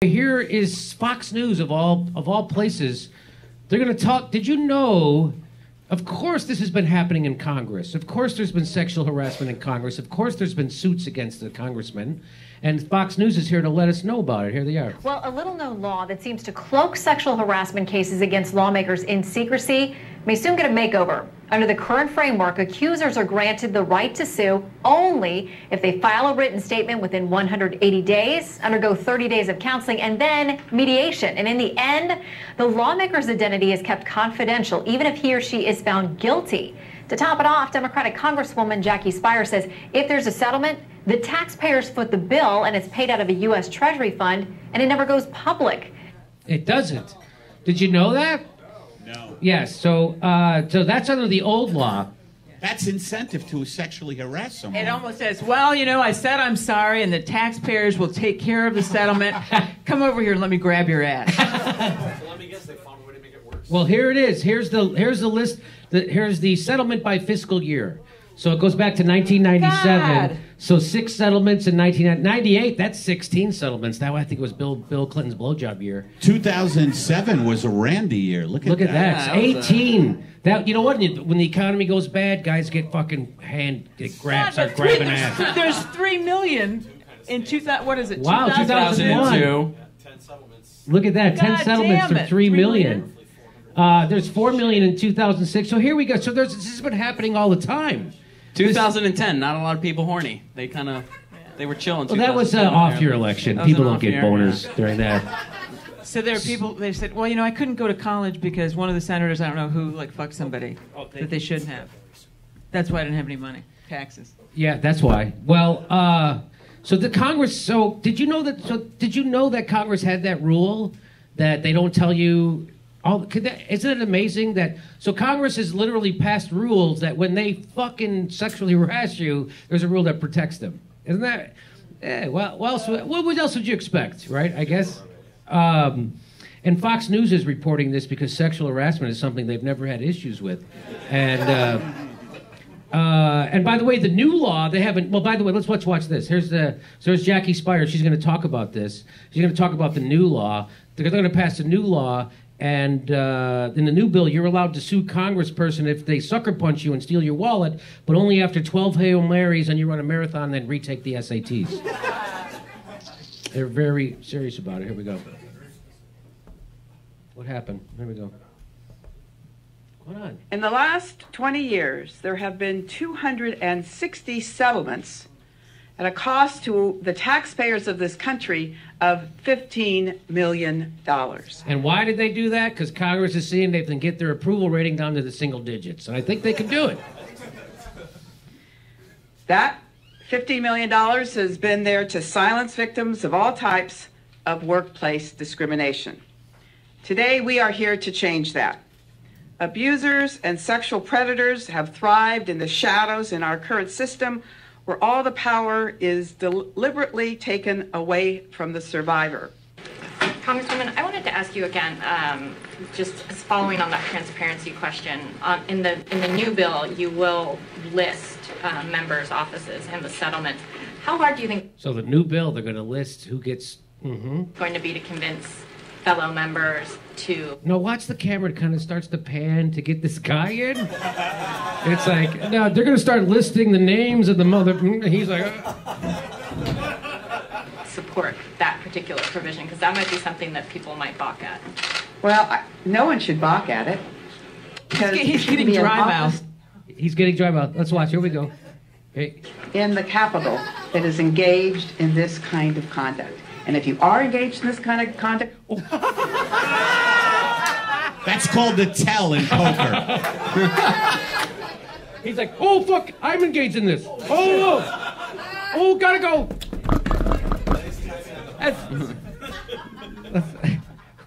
Here is Fox News of all places. They're going to talk. Did you know? Of course, this has been happening in Congress. Of course, there's been sexual harassment in Congress. Of course, there's been suits against the congressmen. And Fox News is here to let us know about it. Here they are. Well, a little-known law that seems to cloak sexual harassment cases against lawmakers in secrecy may soon get a makeover. Under the current framework, accusers are granted the right to sue only if they file a written statement within 180 days, undergo 30 days of counseling, and then mediation. And in the end, the lawmaker's identity is kept confidential, even if he or she is found guilty. To top it off, Democratic Congresswoman Jackie Spire says if there's a settlement, the taxpayers foot the bill and it's paid out of a U.S. Treasury fund, and it never goes public. It doesn't. Did you know that? No. Yes, so that's under the old law. That's incentive to sexually harass someone. It almost says, well, you know, I said I'm sorry, and the taxpayers will take care of the settlement. Come over here and let me grab your ass. So let me guess, they found a way to make it worse. Well, here it is. Here's the list. Here's the settlement by fiscal year. So it goes back to 1997. God. So 6 settlements in 1998. That's 16 settlements. That I think it was Bill Clinton's blowjob year. 2007 was a Randy year. Look at that. That. It's 18. That, you know what? When the economy goes bad, guys get fucking start grabbing ass. There's 3 million in 2000. What is it? Wow, 2001. 10 settlements. Look at that. 10 God settlements damn for it. 3 million. million? There's 4 million in 2006. So here we go. So this has been happening all the time. 2010, not a lot of people horny. They were chilling. Well, that was off your election. People don't get boners during that. So there are people, they said, well, you know, I couldn't go to college because one of the senators, I don't know who, like, fucked somebody that they shouldn't have. That's why I didn't have any money. Taxes. Yeah, that's why. Well, so the Congress, did you know that Congress had that rule that they don't tell you isn't it amazing that Congress has literally passed rules that when they fucking sexually harass you, there's a rule that protects them. Isn't that? What else would you expect, right? I guess. And Fox News is reporting this because sexual harassment is something they've never had issues with. And by the way, the new law they haven't. Well, by the way, let's watch this. There's Jackie Spire. She's going to talk about this. She's going to talk about the new law. They're going to pass a new law. And in the new bill, you're allowed to sue Congressperson if they sucker punch you and steal your wallet, but only after 12 Hail Marys and you run a marathon and then retake the SATs. They're very serious about it. Here we go. What happened? Here we go. What's going on? In the last 20 years, there have been 260 settlements at a cost to the taxpayers of this country of $15 million. And why did they do that? Because Congress is seeing they can get their approval rating down to the single digits. And I think they can do it. That $15 million has been there to silence victims of all types of workplace discrimination. Today, we are here to change that. Abusers and sexual predators have thrived in the shadows in our current system, where all the power is deliberately taken away from the survivor. Congresswoman, I wanted to ask you again, just following on that transparency question. In the new bill, you will list members' offices in the settlement. How hard do you think? So the new bill, they're going to list who gets. Going to be to convince fellow members to. No, watch the camera. It kind of starts to pan to get this guy in. It's like, no, they're going to start listing the names of the mother. He's like, support that particular provision, because that might be something that people might balk at. Well, no one should balk at it. He's getting dry mouth. He's getting dry mouth. Let's watch. Here we go. Okay. In the Capitol that is engaged in this kind of conduct. And if you are engaged in this kind of conduct... That's called the tell in poker. He's like, oh, fuck, I'm engaged in this. Oh, gotta go.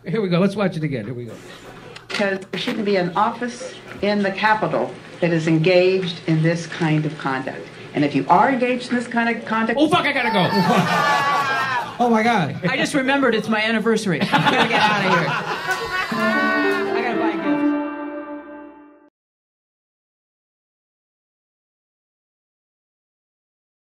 Here we go. Let's watch it again. Here we go. Because there shouldn't be an office in the Capitol that is engaged in this kind of conduct. And if you are engaged in this kind of conduct... Oh, fuck, I gotta go. Oh, my God. I just remembered it's my anniversary. I'm gonna get out of here.